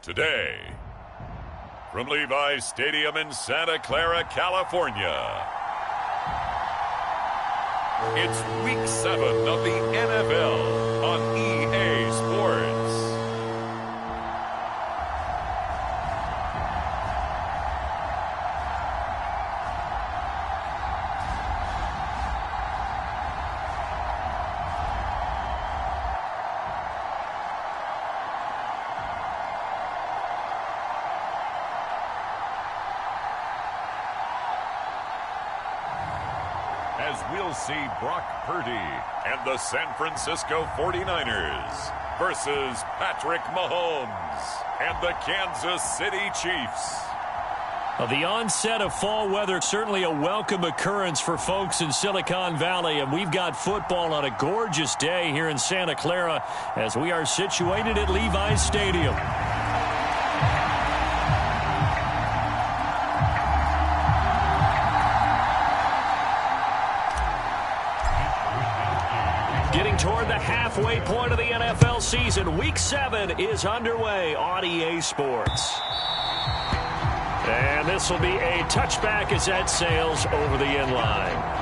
Today, from Levi's Stadium in Santa Clara, California, it's Week 7 of the NFL on EA Sports. As we'll see Brock Purdy and the San Francisco 49ers versus Patrick Mahomes and the Kansas City Chiefs. The onset of fall weather, certainly a welcome occurrence for folks in Silicon Valley, and we've got football on a gorgeous day here in Santa Clara as we are situated at Levi's Stadium. Getting toward the halfway point of the NFL season, Week 7 is underway on EA Sports. And this will be a touchback as that sails over the end line.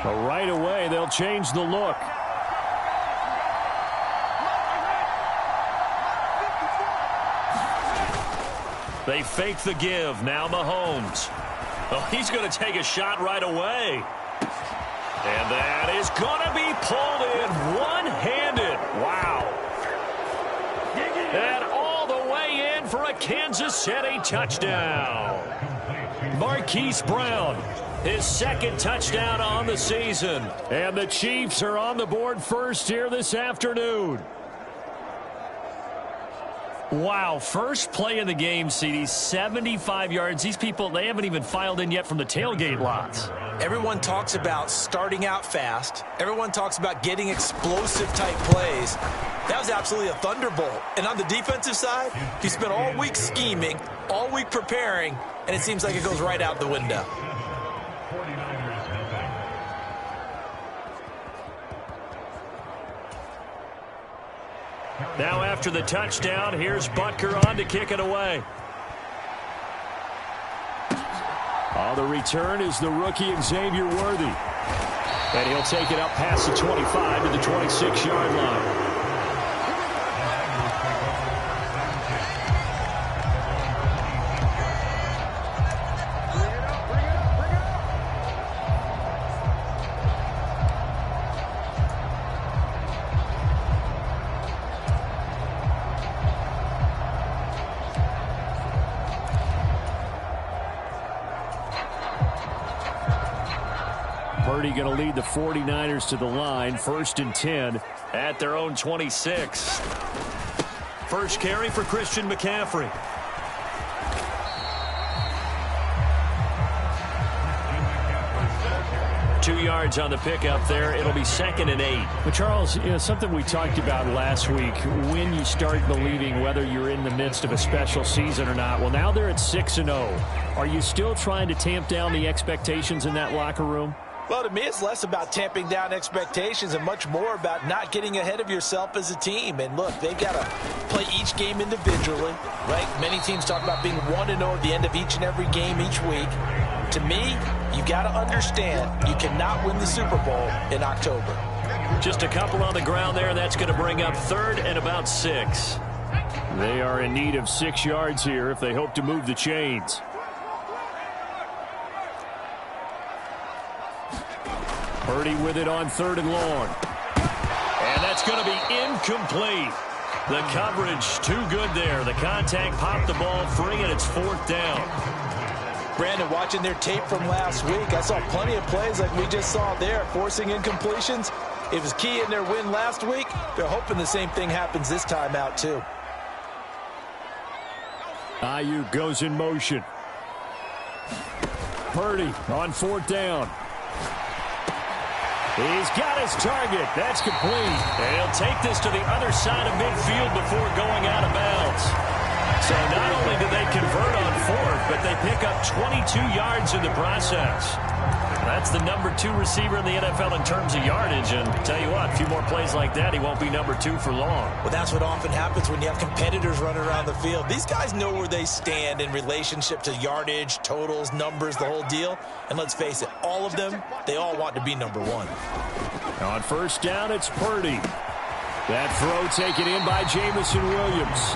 Right away, they'll change the look. They fake the give. Now Mahomes. Oh, he's going to take a shot right away. And that is going to be pulled in one-handed. Wow. And all the way in for a Kansas City touchdown. Marquise Brown, his second touchdown on the season. And the Chiefs are on the board first here this afternoon. Wow, first play of the game, CD, 75 yards. These people, they haven't even filed in yet from the tailgate lots. Everyone talks about starting out fast. Everyone talks about getting explosive-type plays. That was absolutely a thunderbolt. And on the defensive side, you spent all week scheming, all week preparing, and it seems like it goes right out the window. Now after the touchdown, here's Butker on to kick it away. On the return is the rookie Xavier Worthy. And he'll take it up past the 25 to the 26-yard line. Purdy going to lead the 49ers to the line, 1st and 10 at their own 26. First carry for Christian McCaffrey. Two yards on the pickup there. It'll be 2nd and 8. But, Charles, you know, something we talked about last week, when you start believing whether you're in the midst of a special season or not. Well, now they're at 6-0. Are you still trying to tamp down the expectations in that locker room? Well, to me, it's less about tamping down expectations and much more about not getting ahead of yourself as a team. And look, they've got to play each game individually, right? Many teams talk about being 1-0 at the end of each and every game each week. To me, you got to understand you cannot win the Super Bowl in October. Just a couple on the ground there. That's going to bring up 3rd and about 6. They are in need of 6 yards here if they hope to move the chains. Purdy with it on 3rd and long. And that's going to be incomplete. The coverage too good there. The contact popped the ball free, and it's 4th down. Brandon, watching their tape from last week, I saw plenty of plays like we just saw there, forcing incompletions. It was key in their win last week. They're hoping the same thing happens this time out, too. Ayuk goes in motion. Purdy on 4th down. He's got his target. That's complete. And he'll take this to the other side of midfield before going out of bounds. So not only do they convert on fourth, but they pick up 22 yards in the process. That's the number 2 receiver in the NFL in terms of yardage. And tell you what, a few more plays like that, he won't be number 2 for long. Well, that's what often happens when you have competitors running around the field. These guys know where they stand in relationship to yardage, totals, numbers, the whole deal. And let's face it, all of them, they all want to be number 1. On first down, it's Purdy. That throw taken in by Jamison Williams.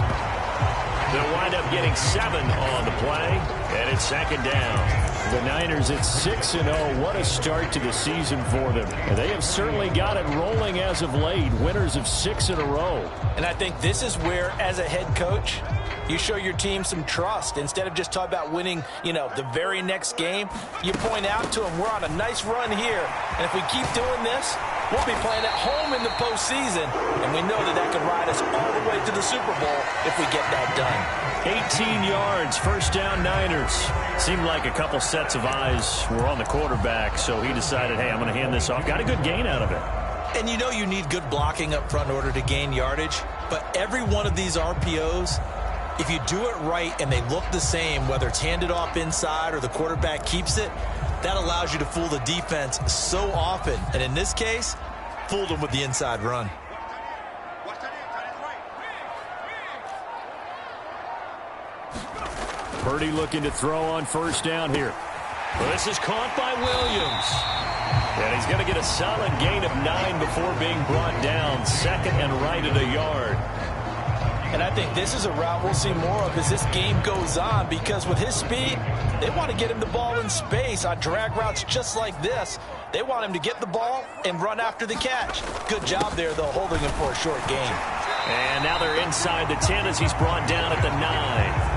They'll wind up getting 7 on the play, and it's second down. The Niners at 6-0. What a start to the season for them. And they have certainly got it rolling as of late. Winners of 6 in a row. And I think this is where, as a head coach, you show your team some trust. Instead of just talking about winning, the very next game, you point out to them, we're on a nice run here. And if we keep doing this, we'll be playing at home in the postseason. And we know that could ride us all the way to the Super Bowl if we get that done. 18 yards, first down Niners. Seemed like a couple sets of eyes were on the quarterback, so he decided, hey, I'm going to hand this off. Got a good gain out of it. And you need good blocking up front in order to gain yardage. But every one of these RPOs, if you do it right and they look the same, whether it's handed off inside or the quarterback keeps it, that allows you to fool the defense so often. And in this case, fooled them with the inside run. Purdy looking to throw on first down here. Well, this is caught by Williams. And he's going to get a solid gain of 9 before being brought down. Second and right at a yard. And I think this is a route we'll see more of as this game goes on, because with his speed, they want to get him the ball in space on drag routes just like this. They want him to get the ball and run after the catch. Good job there, though, holding him for a short gain. And now they're inside the 10 as he's brought down at the 9.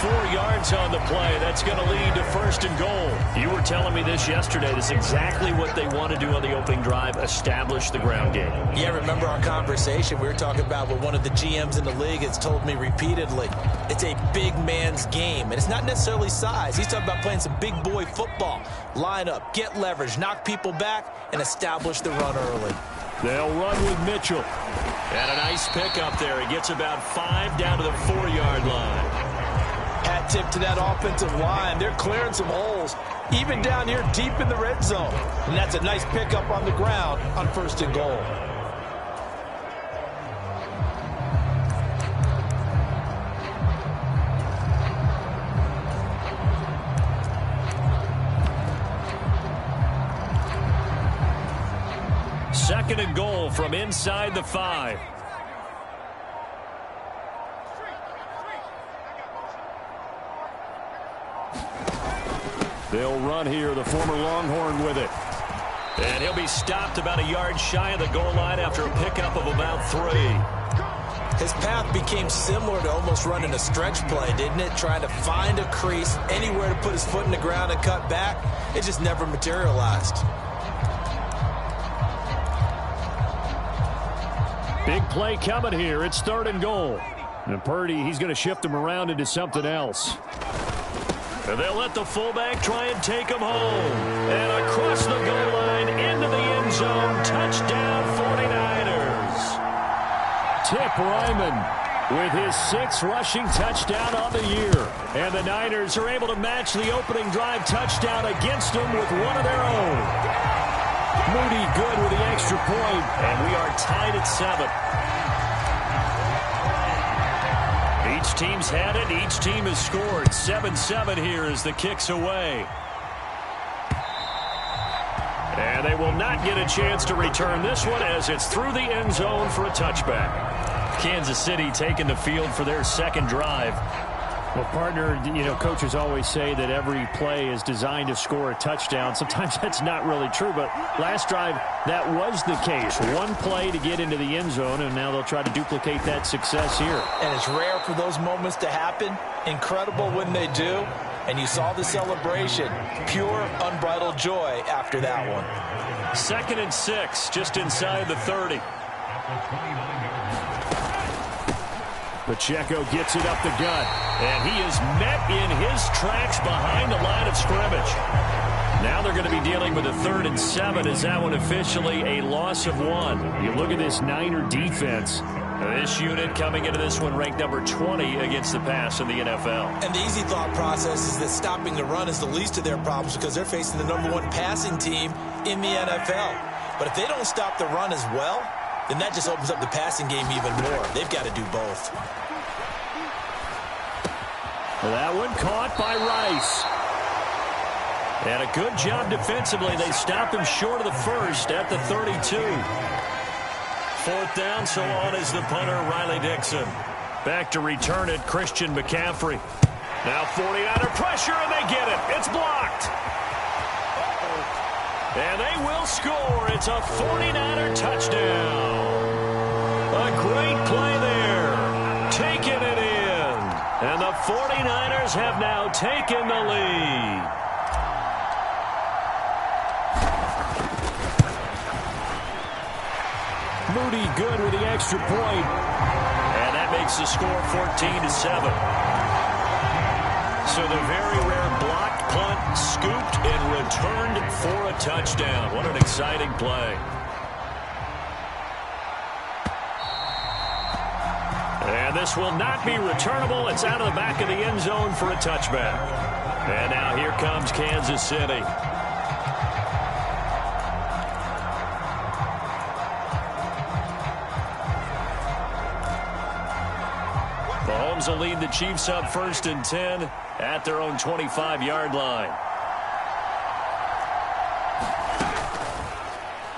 4 yards on the play. That's going to lead to first and goal. You were telling me this yesterday. This is exactly what they want to do on the opening drive, establish the ground game. Yeah, remember our conversation we were talking about with one of the GMs in the league has told me repeatedly, it's a big man's game. And it's not necessarily size. He's talking about playing some big boy football. Line up, get leverage, knock people back, and establish the run early. They'll run with Mitchell. And a nice pickup there. He gets about 5 down to the 4-yard line. Hat tip to that offensive line. They're clearing some holes, even down here deep in the red zone. And that's a nice pickup on the ground on first and goal. Second and goal from inside the 5. They'll run here, the former Longhorn with it. And he'll be stopped about a yard shy of the goal line after a pickup of about 3. His path became similar to almost running a stretch play, didn't it? Trying to find a crease, anywhere to put his foot in the ground and cut back. It just never materialized. Big play coming here. It's third and goal. And Purdy, he's going to shift him around into something else. And they'll let the fullback try and take him home. And across the goal line, into the end zone. Touchdown, 49ers. Tip Ryman with his 6th rushing touchdown on the year. And the Niners are able to match the opening drive touchdown against them with one of their own. Moody good with the extra point. And we are tied at 7. Each team's had it. Each team has scored. 7-7 here as the kick's away. And they will not get a chance to return this one as it's through the end zone for a touchback. Kansas City taking the field for their second drive. Well, partner, coaches always say that every play is designed to score a touchdown. Sometimes that's not really true, but last drive, that was the case. One play to get into the end zone, and now they'll try to duplicate that success here. And it's rare for those moments to happen. Incredible when they do. And you saw the celebration. Pure, unbridled joy after that one. 2nd and 6, just inside the 30. Pacheco gets it up the gut, and he is met in his tracks behind the line of scrimmage. Now they're going to be dealing with a 3rd and 7. Is that one officially a loss of 1? You look at this Niner defense. This unit coming into this one ranked number 20 against the pass in the NFL. And the easy thought process is that stopping the run is the least of their problems because they're facing the number 1 passing team in the NFL. But if they don't stop the run as well, then that just opens up the passing game even more. They've got to do both. That one caught by Rice. And a good job defensively. They stop him short of the first at the 32. 4th down, so on is the punter, Riley Dixon. Back to return it, Christian McCaffrey. Now 49er pressure, and they get it. It's blocked. And they will score. It's a 49er touchdown. A great play there. Taking it in. And the 49ers have now taken the lead. Moody good with the extra point. And that makes the score 14-7. So the very rare blocked punt, scooped and returned for a touchdown. What an exciting play. And this will not be returnable. It's out of the back of the end zone for a touchback. And now here comes Kansas City. Mahomes will lead the Chiefs up 1st and 10 at their own 25-yard line.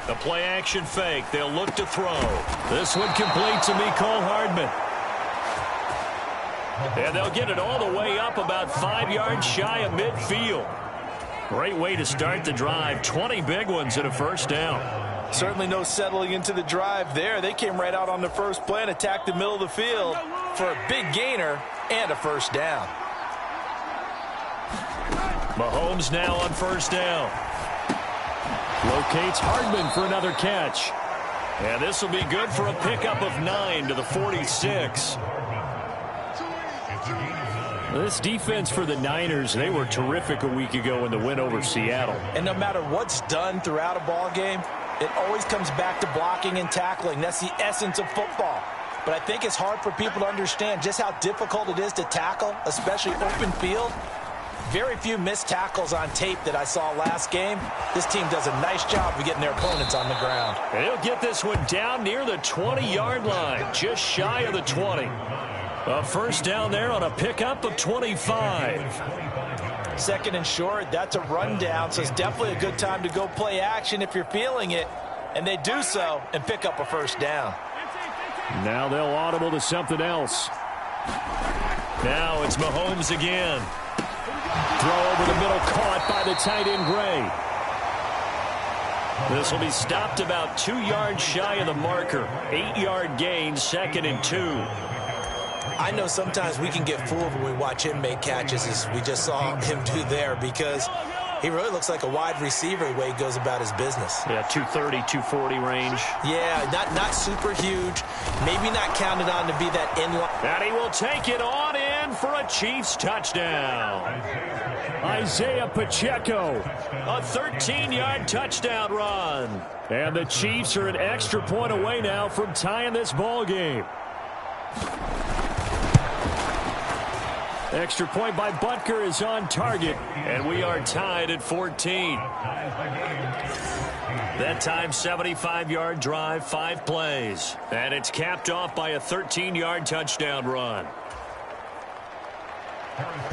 The play-action fake. They'll look to throw. This one complete to Mecole Hardman. And they'll get it all the way up about 5 yards shy of midfield. Great way to start the drive. 20 big ones and a 1st down. Certainly no settling into the drive there. They came right out on the first play and attacked the middle of the field for a big gainer and a 1st down. Mahomes now on 1st down. Locates Hardman for another catch. And this will be good for a pickup of 9 to the 46. This defense for the Niners, they were terrific a week ago in the win over Seattle. And no matter what's done throughout a ball game, it always comes back to blocking and tackling. That's the essence of football. But I think it's hard for people to understand just how difficult it is to tackle, especially open field. Very few missed tackles on tape that I saw last game. This team does a nice job of getting their opponents on the ground. And he'll get this one down near the 20-yard line, just shy of the 20. A 1st down there on a pickup of 25. 2nd and short, that's a rundown, so it's definitely a good time to go play action if you're feeling it. And they do so and pick up a 1st down. Now they'll audible to something else. Now it's Mahomes again. Throw over the middle, caught by the tight end Gray. This will be stopped about 2 yards shy of the marker. 8-yard gain, 2nd and 2. I know sometimes we can get fooled when we watch him make catches, as we just saw him do there, because he really looks like a wide receiver the way he goes about his business. Yeah, 230, 240 range. Yeah, not super huge. Maybe not counted on to be that in-line. And he will take it on in for a Chiefs touchdown. Isaiah Pacheco. A 13-yard touchdown run. And the Chiefs are an extra point away now from tying this ball game. Extra point by Butker is on target. And we are tied at 14. That time, 75-yard drive, 5 plays. And it's capped off by a 13-yard touchdown run.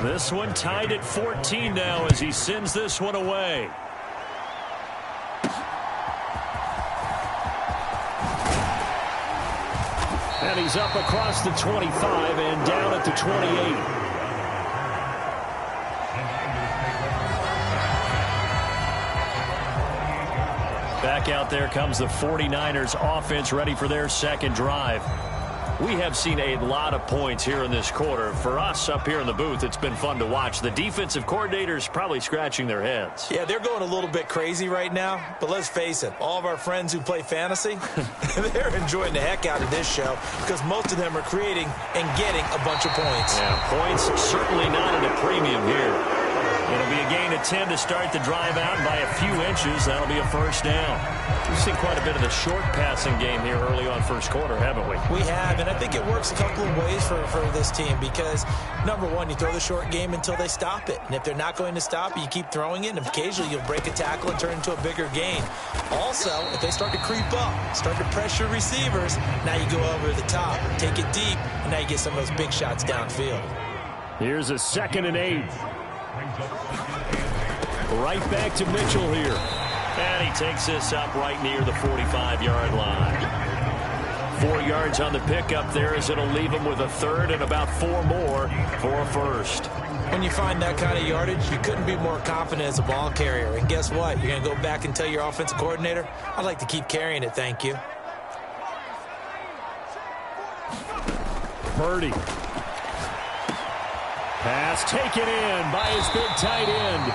This one tied at 14 now as he sends this one away. And he's up across the 25 and down at the 28. Back out there comes the 49ers offense, ready for their 2nd drive. We have seen a lot of points here in this quarter. For us up here in the booth, it's been fun to watch. The defensive coordinators probably scratching their heads. Yeah, they're going a little bit crazy right now. But let's face it, all of our friends who play fantasy, they're enjoying the heck out of this show because most of them are creating and getting a bunch of points. Yeah, points certainly not at a premium here. It'll be a gain of 10 to start the drive out, and by a few inches, that'll be a first down. We've seen quite a bit of the short passing game here early on first quarter, haven't we? We have, and I think it works a couple of ways for this team because, number one, you throw the short game until they stop it. And if they're not going to stop it, you keep throwing it, and occasionally you'll break a tackle and turn it into a bigger gain. Also, if they start to creep up, start to pressure receivers, now you go over the top, take it deep, and now you get some of those big shots downfield. Here's a 2nd and 8. Right back to Mitchell here. And he takes this up right near the 45-yard line. 4 yards on the pickup there as it'll leave him with a third and about 4 more for a first. When you find that kind of yardage, you couldn't be more confident as a ball carrier. And guess what? You're going to go back and tell your offensive coordinator, I'd like to keep carrying it, thank you. Purdy. Pass taken in by his big tight end.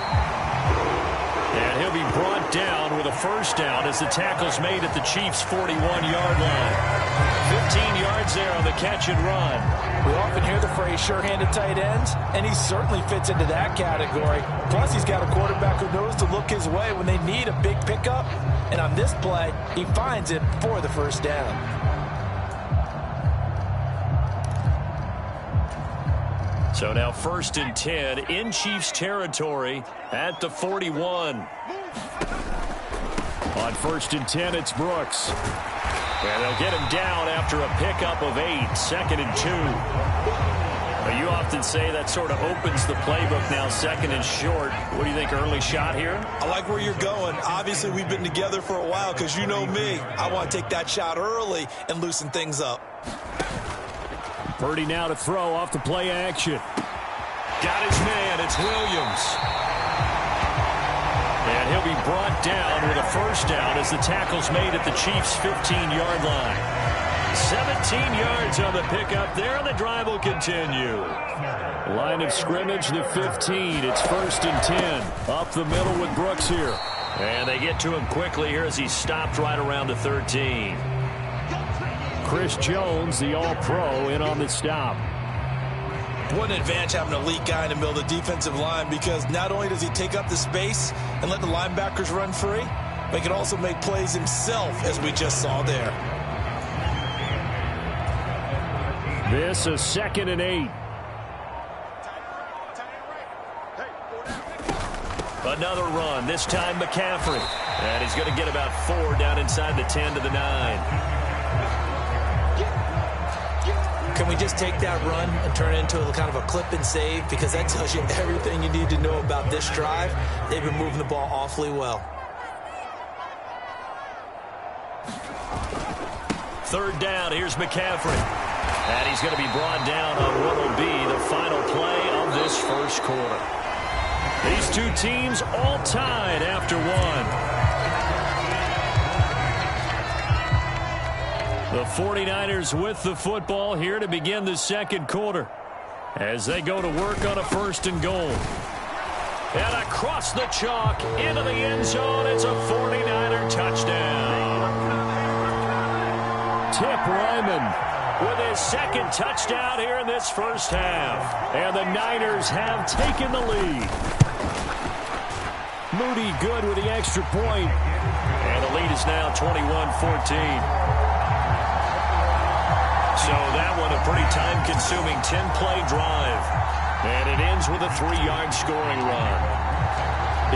And he'll be brought down with a first down as the tackle's made at the Chiefs' 41-yard line. 15 yards there on the catch and run. We often hear the phrase sure-handed tight ends, and he certainly fits into that category. Plus, he's got a quarterback who knows to look his way when they need a big pickup. And on this play, he finds it for the first down. So now 1st and 10 in Chiefs territory at the 41. On 1st and 10, it's Brooks. And they'll get him down after a pickup of 8, 2nd and 2. Now, you often say that sort of opens the playbook now, 2nd and short. What do you think, early shot here? I like where you're going. Obviously, we've been together for a while because you know me. I want to take that shot early and loosen things up. Purdy now to throw off the play action. Got his man. It's Williams. And he'll be brought down with a first down as the tackle's made at the Chiefs' 15-yard line. 17 yards on the pickup there, and the drive will continue. Line of scrimmage, the 15. It's 1st and 10. Up the middle with Brooks here. And they get to him quickly here as he stopped right around the 13. Chris Jones, the All-Pro, in on the stop. What an advantage having an elite guy in the middle of the defensive line because not only does he take up the space and let the linebackers run free, but he can also make plays himself, as we just saw there. This is 2nd and 8. Another run, this time McCaffrey. And he's going to get about 4 down inside the 10 to the 9. Can we just take that run and turn it into a kind of a clip and save? Because that tells you everything you need to know about this drive. They've been moving the ball awfully well. 3rd down, here's McCaffrey. And he's going to be brought down on what will be the final play of this first quarter. These two teams all tied after 1. The 49ers with the football here to begin the second quarter as they go to work on a 1st and goal. And across the chalk into the end zone, it's a 49er touchdown. Tip Ryman with his 2nd touchdown here in this first half. And the Niners have taken the lead. Moody good with the extra point. And the lead is now 21-14. So that one a pretty time-consuming 10-play drive. And it ends with a 3-yard scoring run.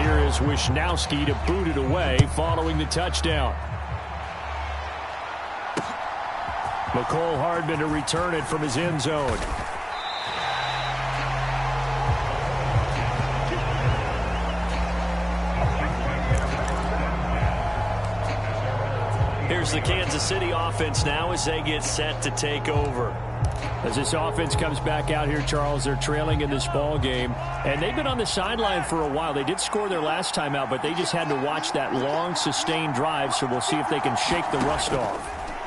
Here is Wisnowski to boot it away following the touchdown. McCole Hardman to return it from his end zone. Here's the Kansas City offense now as they get set to take over. As this offense comes back out here, Charles, they're trailing in this ball game, and they've been on the sideline for a while. They did score their last time out, but they just had to watch that long, sustained drive, so we'll see if they can shake the rust off.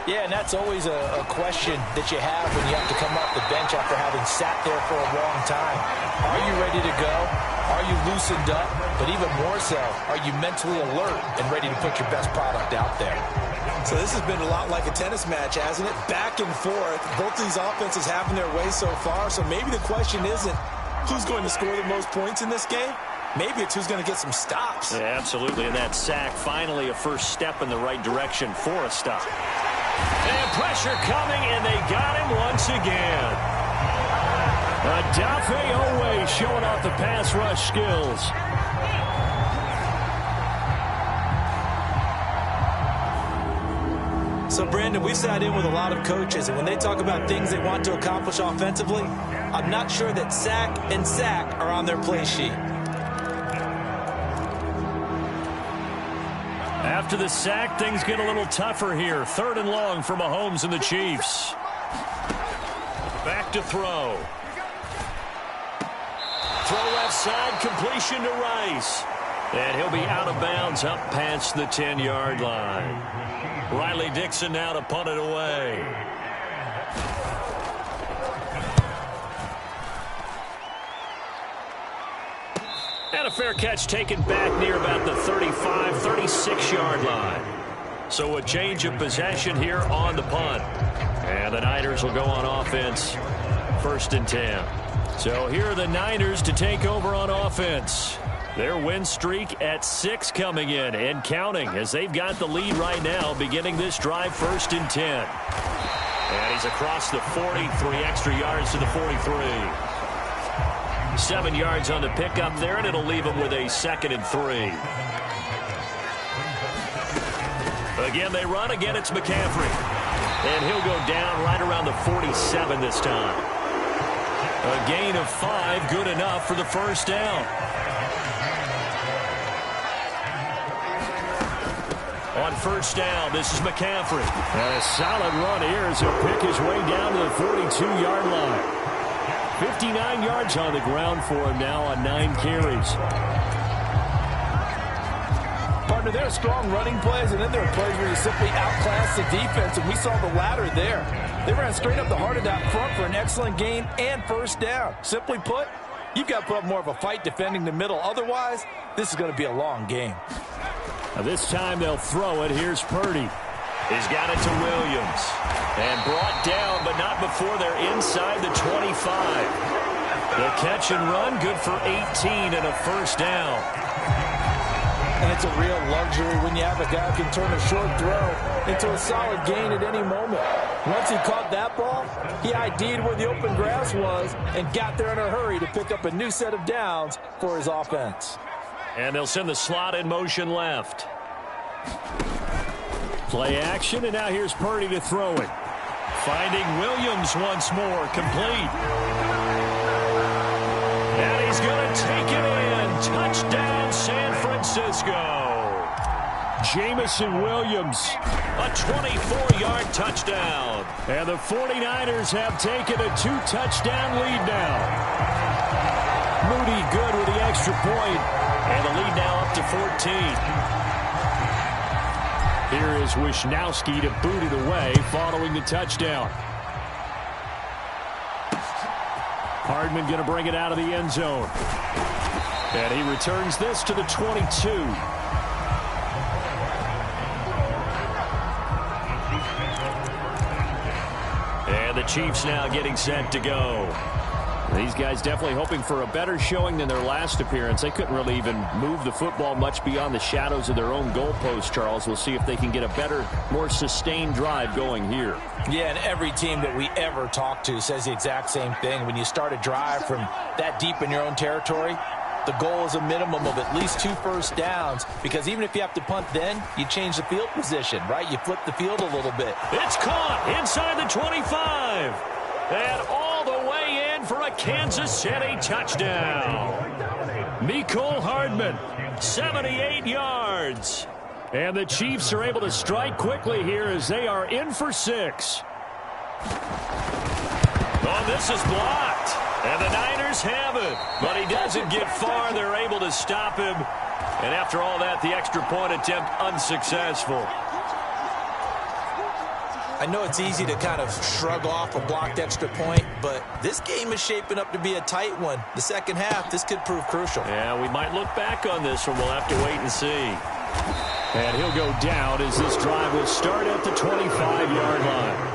Yeah, and that's always a question that you have when you have to come off the bench after having sat there for a long time. Are you ready to go? Are you loosened up? But even more so, are you mentally alert and ready to put your best product out there? So this has been a lot like a tennis match, hasn't it? Back and forth. Both these offenses having their way so far. So maybe the question isn't who's going to score the most points in this game. Maybe it's who's going to get some stops. Yeah, absolutely. And that sack, finally a first step in the right direction for a stop. And pressure coming, and they got him once again. Adafe Owe showing off the pass rush skills. So, Brandon, we've sat in with a lot of coaches, and when they talk about things they want to accomplish offensively, I'm not sure that sack and sack are on their play sheet. After the sack, things get a little tougher here. 3rd and long for Mahomes and the Chiefs. Back to throw. Throw left side, completion to Rice. And he'll be out of bounds up past the 10-yard line. Riley Dixon now to punt it away. And a fair catch taken back near about the 35, 36-yard line. So a change of possession here on the punt. And the Niners will go on offense. 1st and 10. So here are the Niners to take over on offense. Their win streak at 6 coming in and counting as they've got the lead right now beginning this drive 1st and 10. And he's across the 40, 3 extra yards to the 43. 7 yards on the pickup there, and it'll leave him with a 2nd and 3. Again, they run. Again, it's McCaffrey. And he'll go down right around the 47 this time. A gain of 5, good enough for the first down. On first down, this is McCaffrey. And a solid run here as he'll pick his way down to the 42-yard line. 59 yards on the ground for him now on 9 carries. Partner, there are strong running plays, and then there are plays where you simply outclass the defense, and we saw the latter there. They ran straight up the heart of that front for an excellent gain and first down. Simply put, you've got to put up more of a fight defending the middle. Otherwise, this is going to be a long game. Now this time they'll throw it. Here's Purdy. He's got it to Williams. And brought down, but not before they're inside the 25. The catch and run, good for 18 and a first down. And it's a real luxury when you have a guy who can turn a short throw into a solid gain at any moment. Once he caught that ball, he ID'd where the open grass was and got there in a hurry to pick up a new set of downs for his offense. And they'll send the slot in motion left. Play action, and now here's Purdy to throw it. Finding Williams once more, complete. And he's going to take it in. Touchdown, San Francisco. Jamison Williams, a 24-yard touchdown. And the 49ers have taken a 2-touchdown lead now. Moody good with the extra point, and the lead now up to 14. Here is Wisnowski to boot it away following the touchdown. Hardman going to bring it out of the end zone. And he returns this to the 22. And the Chiefs now getting set to go. These guys definitely hoping for a better showing than their last appearance. They couldn't really even move the football much beyond the shadows of their own goalpost, Charles. We'll see if they can get a better, more sustained drive going here. Yeah, and every team that we ever talk to says the exact same thing. When you start a drive from that deep in your own territory, the goal is a minimum of at least 2 first downs, because even if you have to punt then, you change the field position, right? You flip the field a little bit. It's caught inside the 25. And all the way in for a Kansas City touchdown. Mecole Hardman, 78 yards. And the Chiefs are able to strike quickly here as they are in for 6. Oh, this is blocked. And the Niners have it. But he doesn't get far. They're able to stop him. And after all that, the extra point attempt unsuccessful. I know it's easy to kind of shrug off a blocked extra point, but this game is shaping up to be a tight one. The second half, this could prove crucial. Yeah, we might look back on this one. We'll have to wait and see. And he'll go down as this drive will start at the 25-yard line.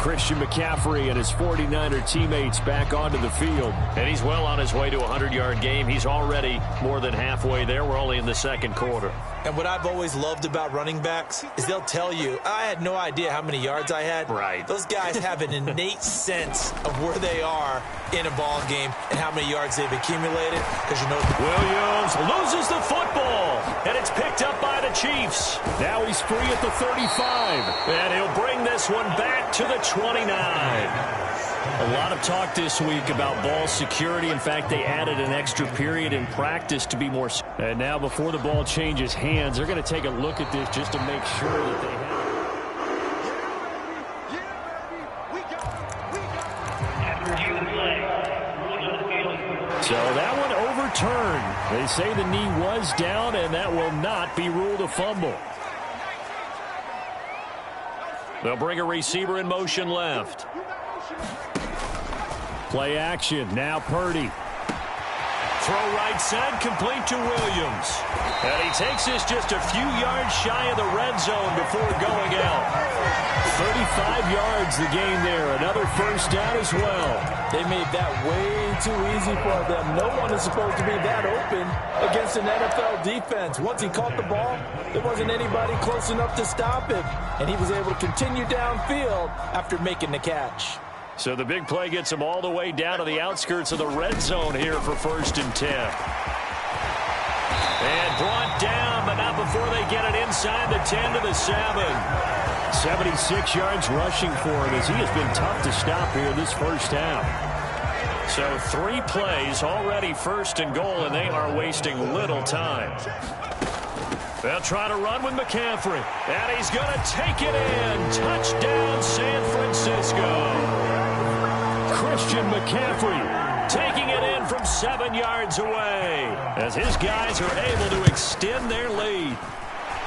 Christian McCaffrey and his 49er teammates back onto the field. And he's well on his way to a 100-yard game. He's already more than halfway there. We're only in the second quarter. And what I've always loved about running backs is they'll tell you, I had no idea how many yards I had. Right. Those guys have an innate sense of where they are in a ball game and how many yards they've accumulated. Because you know, Williams loses the football, and it's picked up by the Chiefs. Now he's free at the 35. And he'll bring this one back to the 29. A lot of talk this week about ball security. In fact, they added an extra period in practice to be more. And now before the ball changes hands, they're going to take a look at this just to make sure that they have. So that one overturned. They say the knee was down, and that will not be ruled a fumble. They'll bring a receiver in motion left. Play action. Now Purdy. Throw right side, complete to Williams. And he takes this just a few yards shy of the red zone before going out. 35 yards the gain there. Another first down as well. they made that way too easy for them. No one is supposed to be that open against an NFL defense. Once he caught the ball, there wasn't anybody close enough to stop it, and he was able to continue downfield after making the catch. So the big play gets him all the way down to the outskirts of the red zone here for 1st and 10. And brought down, but not before they get it inside the 10 to the 7. 76 yards rushing for him as he has been tough to stop here this first half. So 3 plays, already 1st and goal, and they are wasting little time. They'll try to run with McCaffrey, and he's going to take it in. Touchdown, San Francisco. Christian McCaffrey taking it in from 7 yards away as his guys are able to extend their lead.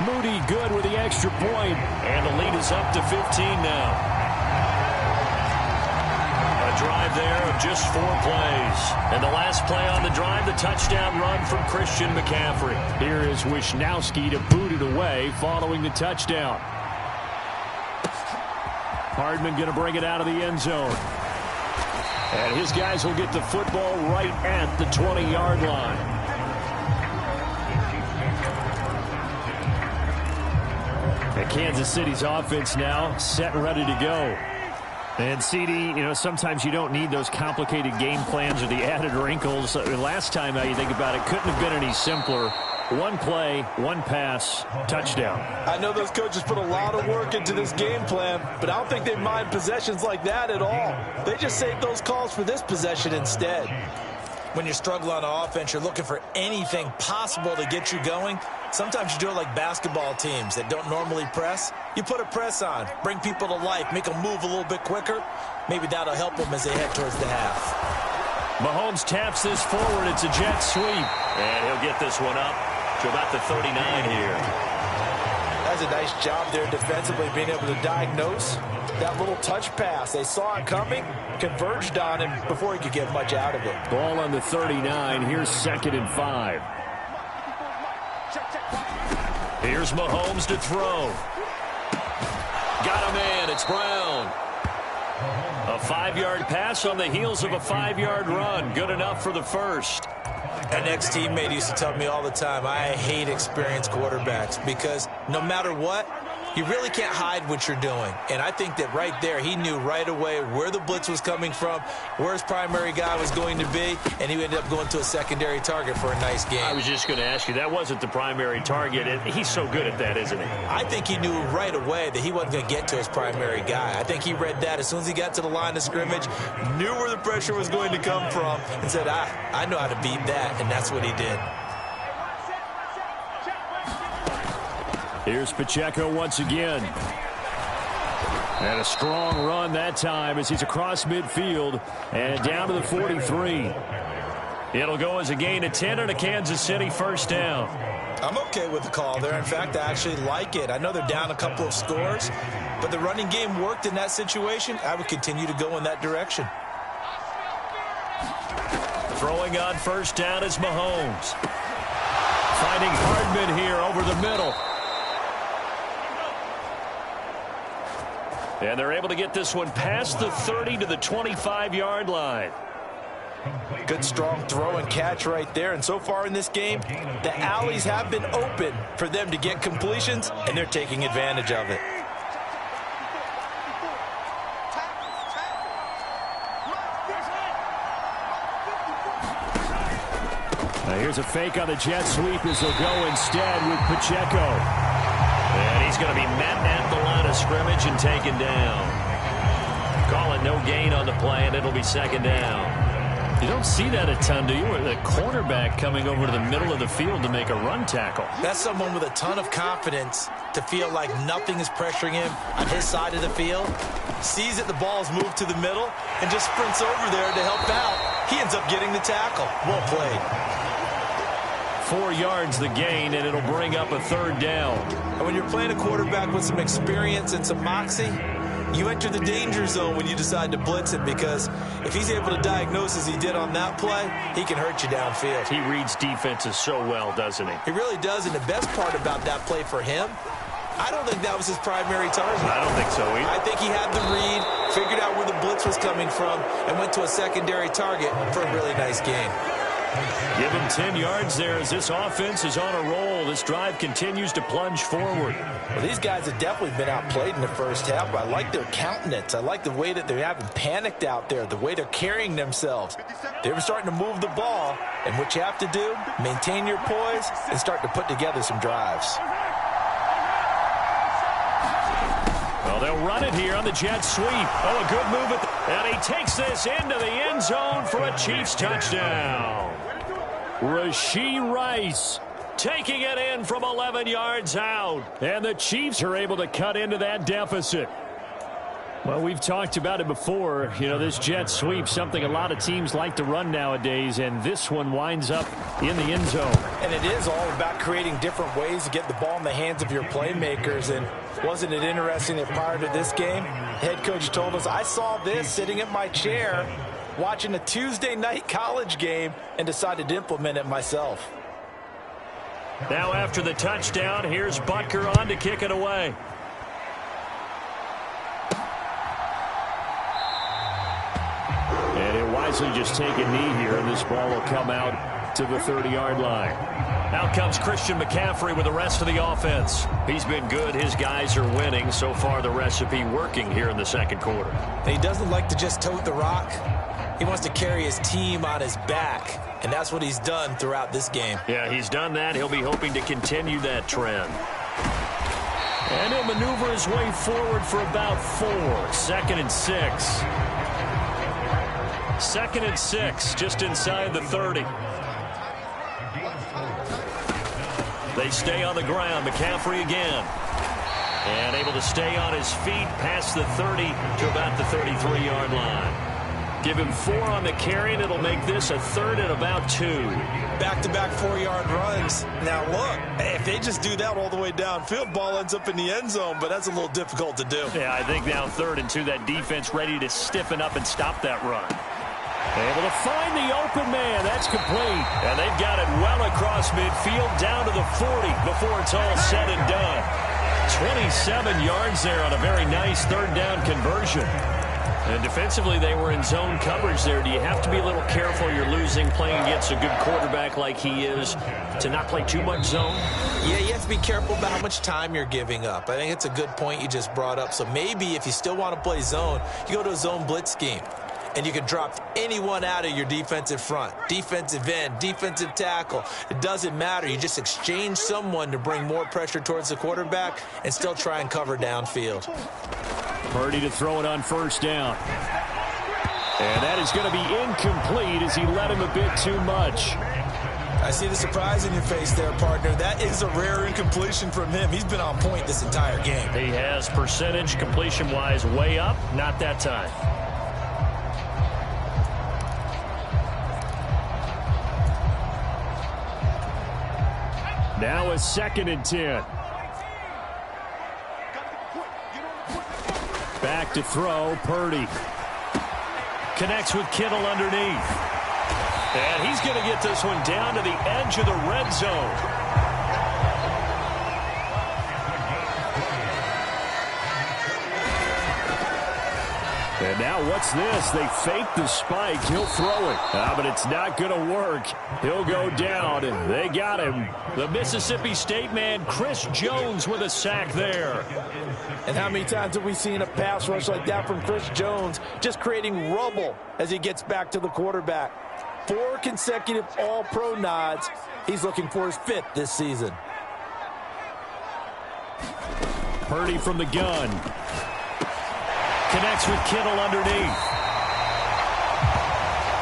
Moody good with the extra point, and the lead is up to 15 now. A drive there of just 4 plays. And the last play on the drive, the touchdown run from Christian McCaffrey. Here is Wisnowski to boot it away following the touchdown. Hardman going to bring it out of the end zone. And his guys will get the football right at the 20-yard line. And Kansas City's offense now set and ready to go. And CD, sometimes you don't need those complicated game plans or the added wrinkles. Last time, now you think about it, couldn't have been any simpler. 1 play, 1 pass, touchdown. I know those coaches put a lot of work into this game plan, but I don't think they mind possessions like that at all. They just save those calls for this possession instead. When you struggle on offense, you're looking for anything possible to get you going. Sometimes you do it like basketball teams that don't normally press. You put a press on, bring people to life, make them move a little bit quicker. Maybe that'll help them as they head towards the half. Mahomes taps this forward. It's a jet sweep. And he'll get this one up to about the 39 here. That's a nice job there defensively, being able to diagnose that little touch pass. They saw it coming, converged on him before he could get much out of it. Ball on the 39. Here's 2nd and 5. Here's Mahomes to throw. Got a man. It's Brown. A 5-yard pass on the heels of a 5-yard run. Good enough for the first. An ex-teammate used to tell me all the time, I hate experienced quarterbacks because no matter what, you really can't hide what you're doing. And I think that right there, he knew right away where the blitz was coming from, where his primary guy was going to be, and he ended up going to a secondary target for a nice game. I was just going to ask you, that wasn't the primary target. And he's so good at that, isn't he? I think he knew right away that he wasn't going to get to his primary guy. I think he read that as soon as he got to the line of scrimmage, knew where the pressure was going to come from, and said, I know how to beat that, and that's what he did. Here's Pacheco once again. And a strong run that time as he's across midfield and down to the 43. It'll go as a gain of 10 and a Kansas City first down. I'm okay with the call there. In fact, I actually like it. I know they're down a couple of scores, but the running game worked in that situation. I would continue to go in that direction. Throwing on first down is Mahomes. Finding Hardman here over the middle. And they're able to get this one past the 30 to the 25-yard line. Good, strong throw and catch right there. And so far in this game, the alleys have been open for them to get completions, and they're taking advantage of it. Now here's a fake on the jet sweep as they'll go instead with Pacheco. And he's going to be met at the line of scrimmage and taken down. Calling no gain on the play, and it'll be second down. You don't see that a ton, do you? Where the cornerback coming over to the middle of the field to make a run tackle. That's someone with a ton of confidence to feel like nothing is pressuring him on his side of the field. Sees that the ball's moved to the middle and just sprints over there to help out. He ends up getting the tackle. Well played. 4 yards the gain, and it'll bring up a third down. And when you're playing a quarterback with some experience and some moxie, you enter the danger zone when you decide to blitz him, because if he's able to diagnose as he did on that play, he can hurt you downfield. He reads defenses so well, doesn't he? He really does, and the best part about that play for him, I don't think that was his primary target. I don't think so either. I think he had the read, figured out where the blitz was coming from, and went to a secondary target for a really nice game. Give him 10 yards there as this offense is on a roll. This drive continues to plunge forward. Well, these guys have definitely been outplayed in the first half. I like their countenance. I like the way that they haven't panicked out there, the way they're carrying themselves. They were starting to move the ball, and what you have to do, maintain your poise and start to put together some drives. Well, they'll run it here on the jet sweep. Oh, a good move. And he takes this into the end zone for a Chiefs touchdown. Rashee Rice taking it in from 11 yards out. And the Chiefs are able to cut into that deficit. Well, we've talked about it before. You know, this jet sweep, something a lot of teams like to run nowadays, and this one winds up in the end zone. And it is all about creating different ways to get the ball in the hands of your playmakers. And wasn't it interesting that prior to this game, head coach told us, I saw this sitting in my chair watching a Tuesday night college game and decided to implement it myself. Now after the touchdown, here's Butker on to kick it away. And he'll wisely just take a knee here, and this ball will come out to the 30-yard line. Out comes Christian McCaffrey with the rest of the offense. He's been good. His guys are winning. So far, the recipe working here in the second quarter. And he doesn't like to just tote the rock. He wants to carry his team on his back, and that's what he's done throughout this game. Yeah, he's done that. He'll be hoping to continue that trend. And he'll maneuver his way forward for about 4. 2nd and 6. 2nd and 6, just inside the 30. They stay on the ground. McCaffrey again. And able to stay on his feet past the 30 to about the 33-yard line. Give him 4 on the carry, and it'll make this a 3rd and about 2. Back-to-back 4-yard runs. Now, look, if they just do that all the way downfield, ball ends up in the end zone, but that's a little difficult to do. Yeah, I think now 3rd and 2, that defense ready to stiffen up and stop that run. Able to find the open man. That's complete. And they've got it well across midfield down to the 40 before it's all said and done. 27 yards there on a very nice 3rd down conversion. And defensively, they were in zone coverage there. Do you have to be a little careful? You're losing playing against a good quarterback like he is to not play too much zone? Yeah, you have to be careful about how much time you're giving up. I think it's a good point you just brought up. So maybe if you still want to play zone, you go to a zone blitz scheme. And you can drop anyone out of your defensive front. Defensive end, defensive tackle. It doesn't matter. You just exchange someone to bring more pressure towards the quarterback and still try and cover downfield. Purdy to throw it on 1st down. And that is going to be incomplete as he led him a bit too much. I see the surprise in your face there, partner. That is a rare incompletion from him. He's been on point this entire game. He has percentage completion-wise way up. Not that time. Now a 2nd and 10. Back to throw, Purdy. Connects with Kittle underneath. And he's going to get this one down to the edge of the red zone. now what's this? They fake the spike. He'll throw it. But it's not going to work. He'll go down. They got him. The Mississippi State man, Chris Jones, with a sack there. And how many times have we seen a pass rush like that from Chris Jones, just creating rubble as he gets back to the quarterback? 4 consecutive All-Pro nods. He's looking for his 5th this season. Purdy from the gun. Connects with Kittle underneath.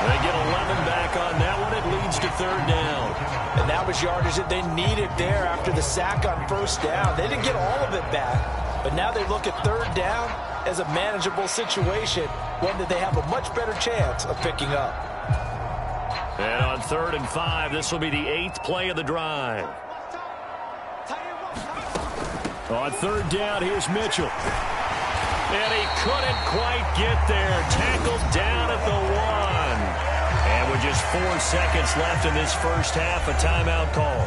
They get 11 back on that one. It leads to 3rd down. And that was yardage that they needed there after the sack on 1st down. They didn't get all of it back, but now they look at 3rd down as a manageable situation, one that they have a much better chance of picking up. And on 3rd and 5, this will be the 8th play of the drive. On 3rd down, here's Mitchell. And he couldn't quite get there. Tackled down at the 1. And with just 4 seconds left in this first half, a timeout call.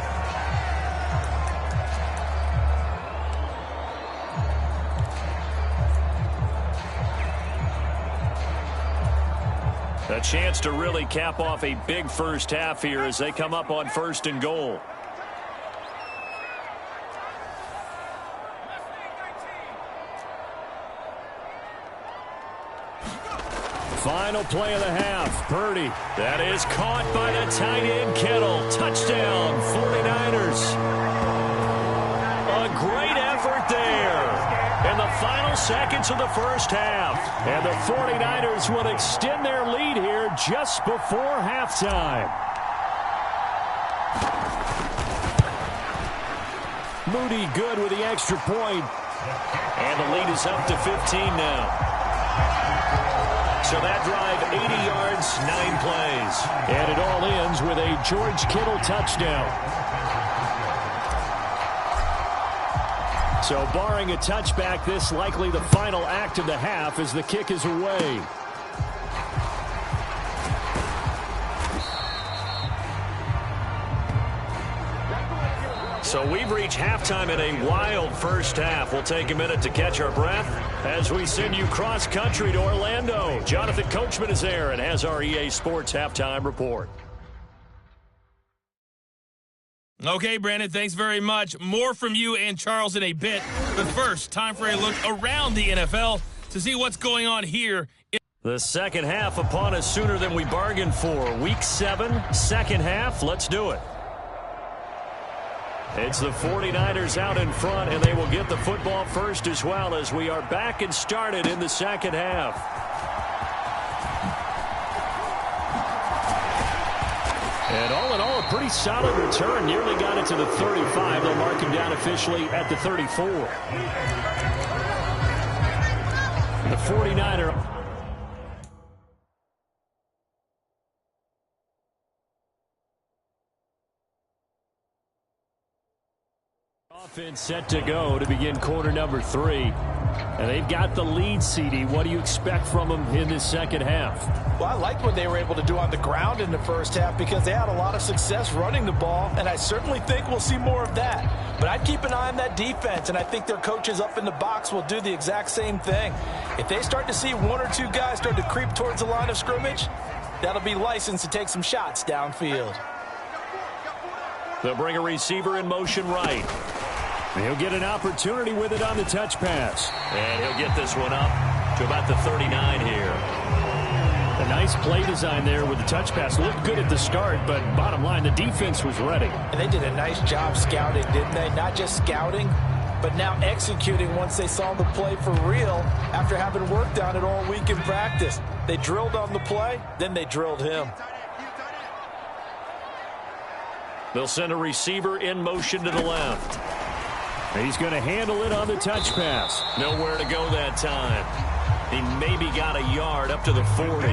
A chance to really cap off a big first half here as they come up on 1st and goal. Final play of the half. Purdy. That is caught by the tight end Kittle. Touchdown, 49ers. A great effort there in the final seconds of the first half. And the 49ers will extend their lead here just before halftime. Moody good with the extra point. And the lead is up to 15 now. So that drive, 80 yards, 9 plays. And it all ends with a George Kittle touchdown. So barring a touchback, this likely the final act of the half as the kick is away. So we've reached halftime in a wild first half. We'll take a minute to catch our breath as we send you cross-country to Orlando. Jonathan Coachman is there and has our EA Sports halftime report. Okay, Brandon, thanks very much. More from you and Charles in a bit. But first, time for a look around the NFL to see what's going on here. The second half upon us sooner than we bargained for. Week 7, second half. Let's do it. It's the 49ers out in front, and they will get the football first as well as we are back and started in the second half. And all in all, a pretty solid return. Nearly got it to the 35. They'll mark him down officially at the 34. The 49er. Offense set to go to begin quarter number 3. And they've got the lead, CD. What do you expect from them in this second half? Well, I liked what they were able to do on the ground in the first half because they had a lot of success running the ball, and I certainly think we'll see more of that. But I'd keep an eye on that defense, and I think their coaches up in the box will do the exact same thing. If they start to see 1 or 2 guys start to creep towards the line of scrimmage, that'll be licensed to take some shots downfield. They'll bring a receiver in motion right. He'll get an opportunity with it on the touch pass. And he'll get this one up to about the 39 here. A nice play design there with the touch pass. Looked good at the start, but bottom line, the defense was ready. And they did a nice job scouting, didn't they? Not just scouting, but now executing once they saw the play for real after having worked on it all week in practice. They drilled on the play, then they drilled him. They'll send a receiver in motion to the left. He's going to handle it on the touch pass. Nowhere to go that time. He maybe got a yard up to the 40.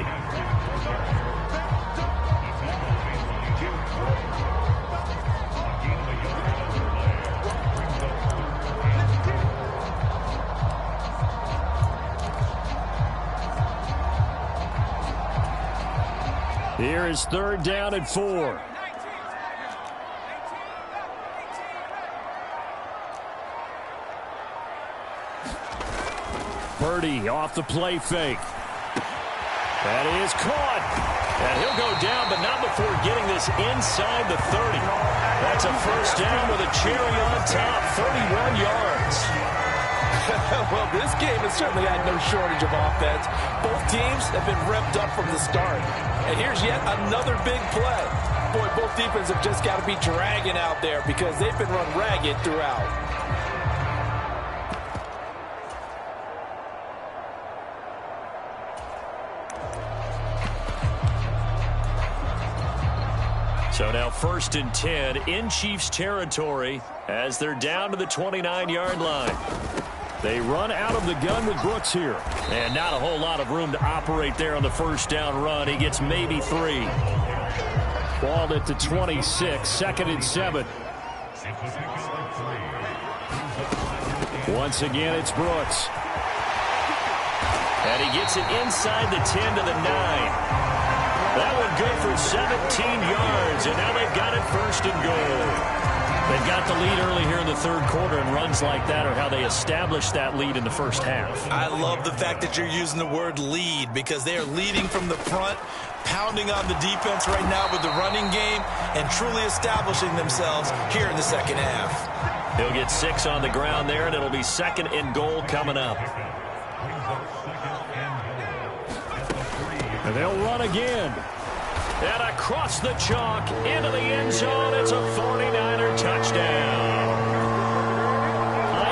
Here is 3rd down and 4. Purdy off the play fake. That is caught. And he'll go down, but not before getting this inside the 30. That's a first down with a cherry on top, 31 yards. Well, this game has certainly had no shortage of offense. Both teams have been revved up from the start. And here's yet another big play. Boy, both defenses have just got to be dragging out there because they've been run ragged throughout. So now 1st and 10 in Chiefs territory as they're down to the 29-yard line. They run out of the gun with Brooks here. And not a whole lot of room to operate there on the first down run. He gets maybe 3. Balled at the 26, 2nd and 7. Once again, it's Brooks. And he gets it inside the 10 to the 9. That one good for 17 yards, and now they've got it 1st and goal. They've got the lead early here in the 3rd quarter, and runs like that are how they established that lead in the first half. I love the fact that you're using the word lead because they are leading from the front, pounding on the defense right now with the running game, and truly establishing themselves here in the 2nd half. He'll get 6 on the ground there, and it'll be 2nd and goal coming up. And they'll run again. And across the chalk into the end zone. It's a 49er touchdown.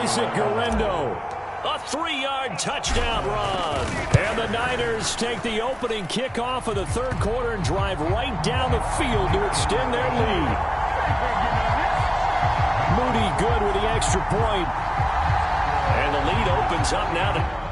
Isaac Guerrero. A 3-yard touchdown run. And the Niners take the opening kickoff of the 3rd quarter and drive right down the field to extend their lead. Moody good with the extra point. And the lead opens up now to...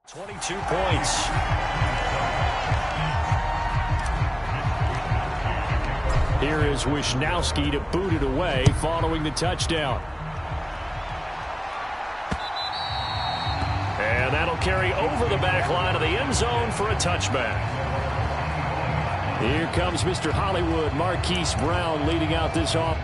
...22 points. Here is Wisnowski to boot it away following the touchdown. And that'll carry over the back line of the end zone for a touchback. Here comes Mr. Hollywood, Marquise Brown leading out this off.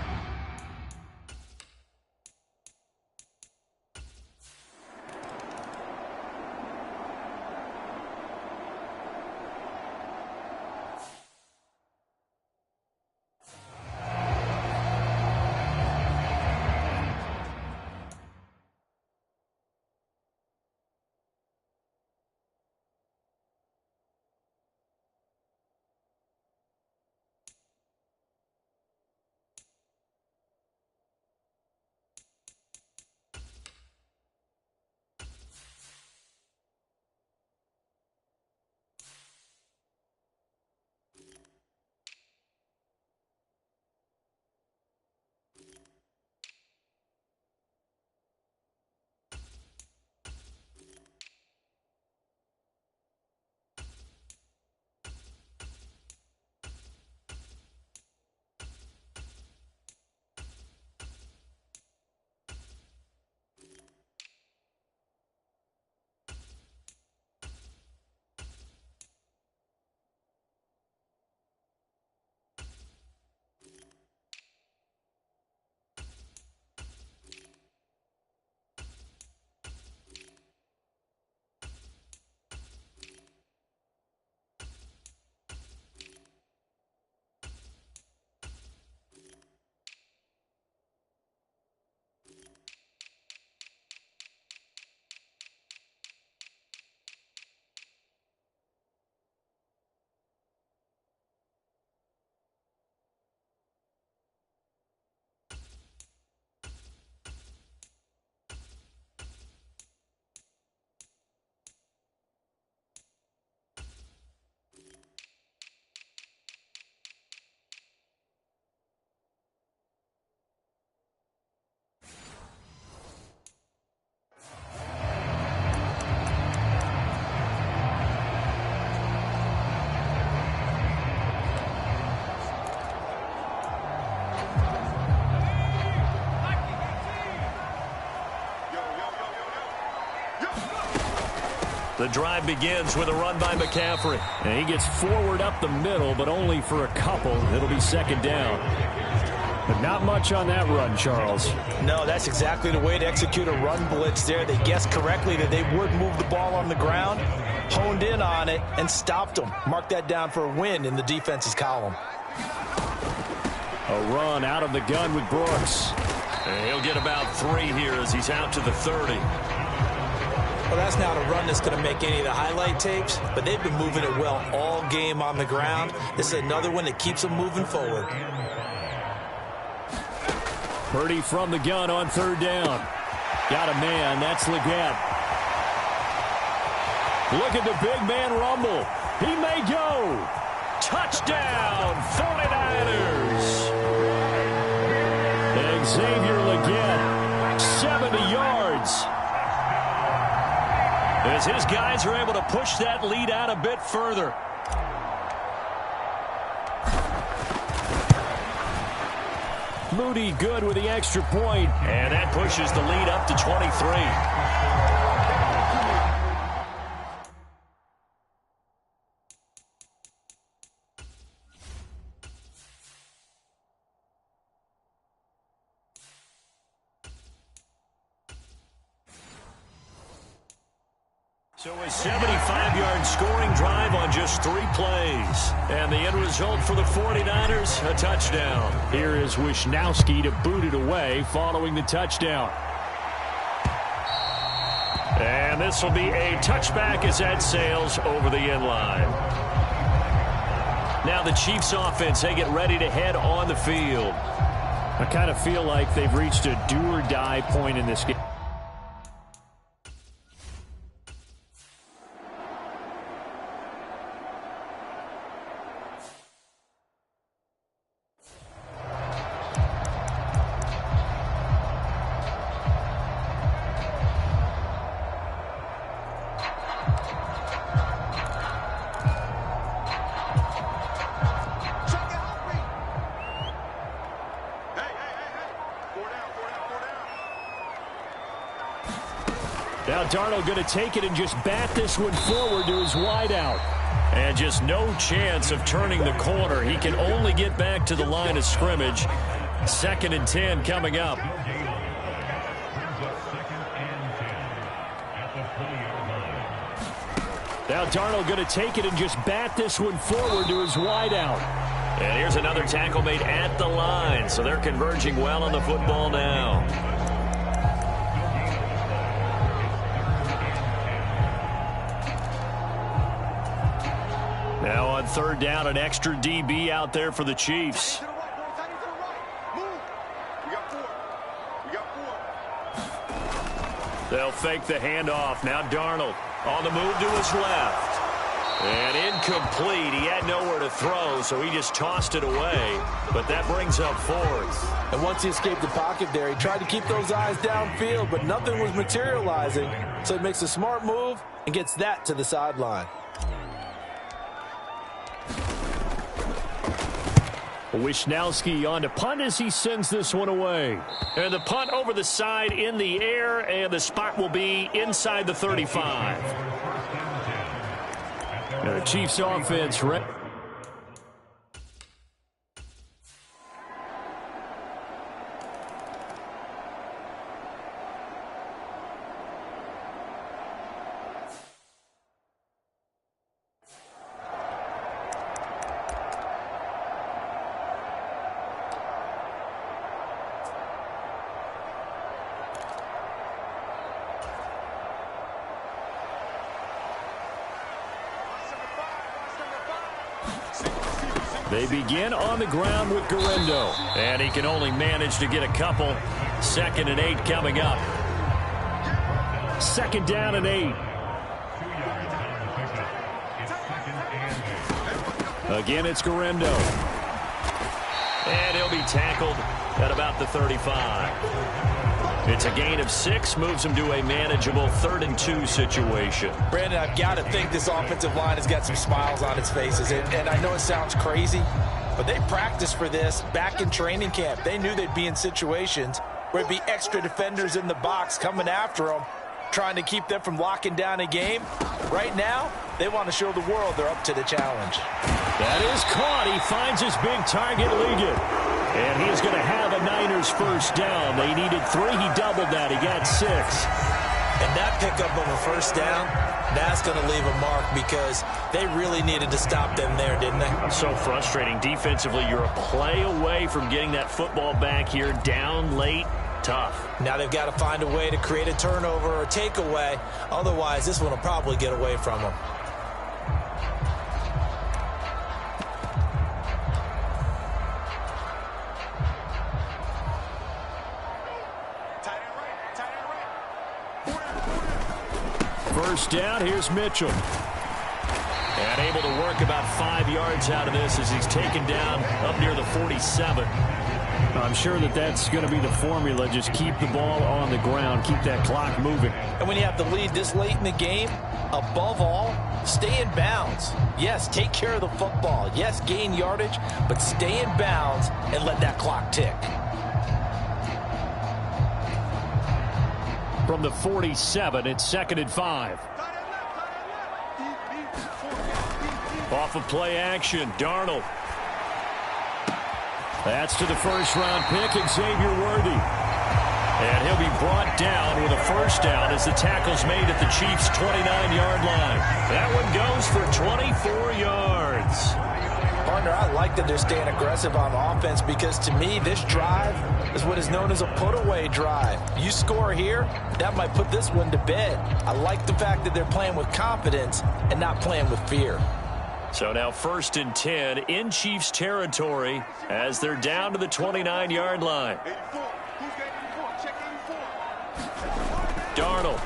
The drive begins with a run by McCaffrey. And he gets forward up the middle, but only for a couple. It'll be second down. But not much on that run, Charles. No, that's exactly the way to execute a run blitz there. They guessed correctly that they would move the ball on the ground, honed in on it, and stopped them. Mark that down for a win in the defense's column. A run out of the gun with Brooks. And he'll get about 3 here as he's out to the 30. Well, that's not a run that's going to make any of the highlight tapes, but they've been moving it well all game on the ground. This is another one that keeps them moving forward. Purdy from the gun on third down. Got a man. That's Leggett. Look at the big man rumble. He may go. Touchdown, 49ers. Xavier Leggett, 70 yards. As his guys are able to push that lead out a bit further. Moody good with the extra point. And that pushes the lead up to 23. So a 75-yard scoring drive on just 3 plays. And the end result for the 49ers, a touchdown. Here is Wisnowski to boot it away following the touchdown. And this will be a touchback as that sails over the end line. Now the Chiefs offense, they get ready to head on the field. I kind of feel like they've reached a do-or-die point in this game. Now Darnold going to take it and just bat this one forward to his wideout. And just no chance of turning the corner. He can only get back to the line of scrimmage. 2nd and 10 coming up. Now Darnold going to take it and just bat this one forward to his wideout. And here's another tackle made at the line. So they're converging well on the football now. Now on third down, an extra DB out there for the Chiefs. They'll fake the handoff. Now Darnold on the move to his left. And incomplete. He had nowhere to throw, so he just tossed it away. But that brings up 4th. And once he escaped the pocket there, he tried to keep those eyes downfield, but nothing was materializing. So he makes a smart move and gets that to the sideline. Wisnowski on to punt as he sends this one away. And the punt over the side in the air, and the spot will be inside the 35. The Chiefs offense. They begin on the ground with Guerrero. And he can only manage to get a couple. 2nd and 8 coming up. 2nd down and 8. Again, it's Guerrero. And he'll be tackled at about the 35. It's a gain of 6, moves him to a manageable 3rd and 2 situation. Brandon, I've got to think this offensive line has got some smiles on its faces. And I know it sounds crazy, but they practiced for this back in training camp. They knew they'd be in situations where it'd be extra defenders in the box coming after them. trying to keep them from locking down a game. Right now, they want to show the world they're up to the challenge. That is caught. He finds his big target, Ligon. And he is going to have a Niners first down. They needed 3. He doubled that. He got 6. And that pickup of a first down, that's going to leave a mark because they really needed to stop them there, didn't they? So frustrating. Defensively, you're a play away from getting that football back here. Down late. Tough. Now they've got to find a way to create a turnover or a takeaway. Otherwise, this one will probably get away from them. First down, here's Mitchell. And able to work about 5 yards out of this as he's taken down up near the 47. I'm sure that that's going to be the formula. Just keep the ball on the ground. Keep that clock moving. And when you have the lead this late in the game, above all, stay in bounds. Yes, take care of the football. Yes, gain yardage, but stay in bounds and let that clock tick. From the 47, it's 2nd and 5. Off of play action, Darnold. That's to the first-round pick, Xavier Worthy. And he'll be brought down with a first down as the tackle's made at the Chiefs' 29-yard line. That one goes for 24 yards. Partner, I like that they're staying aggressive on offense because to me, this drive is what is known as a put-away drive. You score here, that might put this one to bed. I like the fact that they're playing with confidence and not playing with fear. So now 1st and 10 in Chiefs territory as they're down to the 29-yard line. Darnold.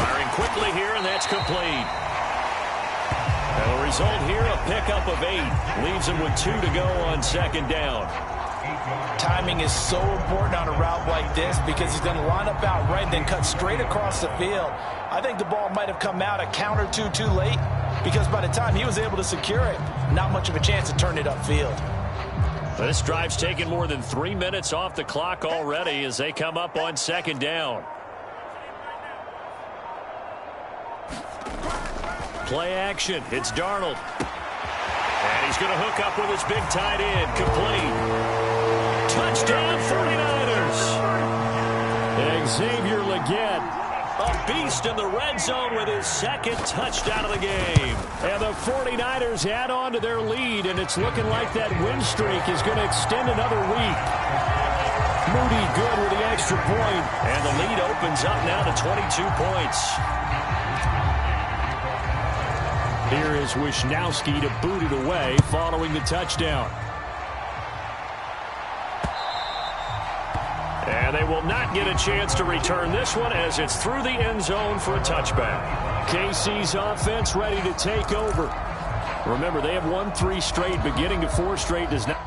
Firing quickly here, and that's complete. And the result here, a pickup of 8. Leaves him with 2 to go on 2nd down. Timing is so important on a route like this because he's going to line up out right, then cut straight across the field. I think the ball might have come out a count or two too late because by the time he was able to secure it, not much of a chance to turn it upfield. This drive's taken more than 3 minutes off the clock already as they come up on 2nd down. Play action. It's Darnold. And he's going to hook up with his big tight end. Complete. Touchdown 49ers. Xavier Legette, a beast in the red zone with his 2nd touchdown of the game. And the 49ers add on to their lead, and it's looking like that win streak is going to extend another week. Moody good with the extra point, and the lead opens up now to 22 points. Here is Wisnowski to boot it away following the touchdown. And they will not get a chance to return this one as it's through the end zone for a touchback. KC's offense ready to take over. Remember, they have won 3 straight, but getting to 4 straight does not.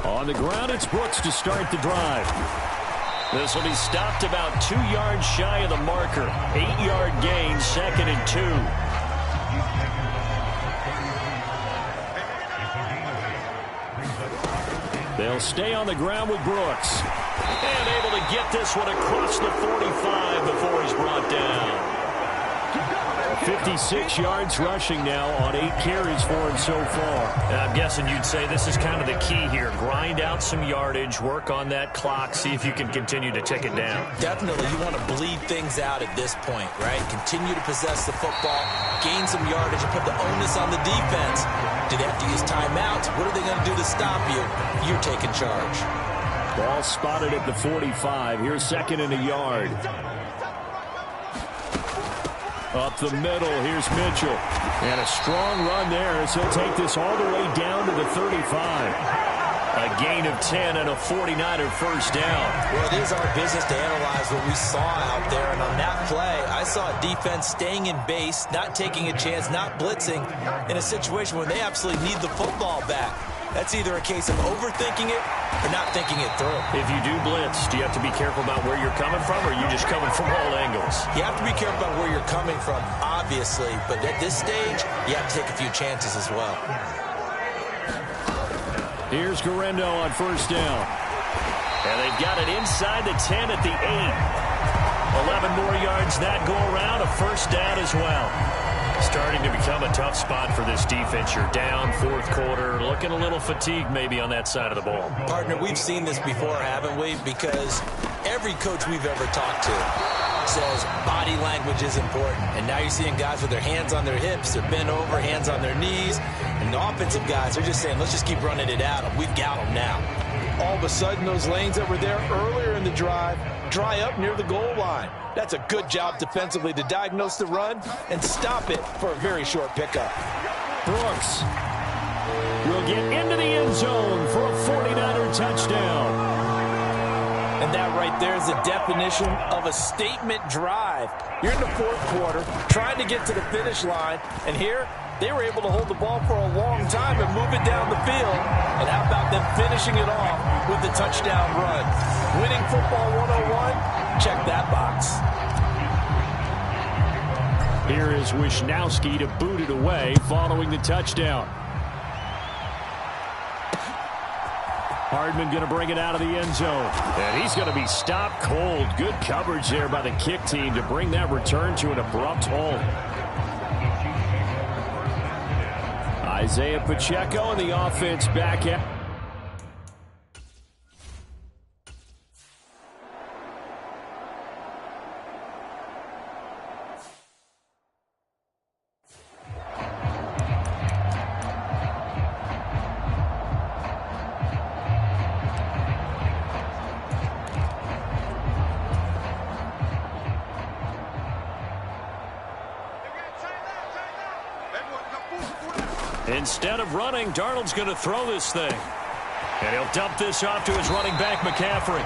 On the ground, it's Brooks to start the drive. This will be stopped about 2 yards shy of the marker. 8-yard gain, 2nd and 2. They'll stay on the ground with Brooks. And able to get this one across the 45 before he's brought down. 56 yards rushing now on 8 carries for him so far. And I'm guessing you'd say this is kind of the key here. Grind out some yardage, work on that clock, see if you can continue to tick it down. Definitely, you want to bleed things out at this point, right? Continue to possess the football, gain some yardage, and put the onus on the defense. Do they have to use timeouts? What are they going to do to stop you? You're taking charge. Ball spotted at the 45. Here's 2nd and a yard. Up the middle, here's Mitchell. And a strong run there as he'll take this all the way down to the 35. A gain of 10 and a 49er first down. Well, it is our business to analyze what we saw out there. And on that play, I saw a defense staying in base, not taking a chance, not blitzing in a situation where they absolutely need the football back. That's either a case of overthinking it or not thinking it through. If you do blitz, do you have to be careful about where you're coming from, or are you just coming from all angles? You have to be careful about where you're coming from, obviously. But at this stage, you have to take a few chances as well. Here's Garendo on first down. And they've got it inside the 10 at the 8. 11 more yards that go around, a first down as well. Starting to become a tough spot for this defense. You're down fourth quarter, looking a little fatigued maybe on that side of the ball. Partner, we've seen this before, haven't we? Because every coach we've ever talked to says body language is important. And now you're seeing guys with their hands on their hips, they're bent over, hands on their knees. And the offensive guys, they're just saying, let's just keep running it at them. We've got them now. All of a sudden, those lanes that were there earlier in the drive dry up near the goal line. That's a good job defensively to diagnose the run and stop it for a very short pickup. Brooks will get into the end zone for a 49er touchdown. And that right there is the definition of a statement drive. You're in the fourth quarter, trying to get to the finish line, and here they were able to hold the ball for a long time and move it down the field. And how about them finishing it off with the touchdown run? Winning football 101, check that box. Here is Wisnowski to boot it away following the touchdown. Hardman going to bring it out of the end zone. And he's going to be stopped cold. Good coverage there by the kick team to bring that return to an abrupt halt. Isaiah Pacheco and the offense back at. Instead of running, Darnold's going to throw this thing. And he'll dump this off to his running back, McCaffrey.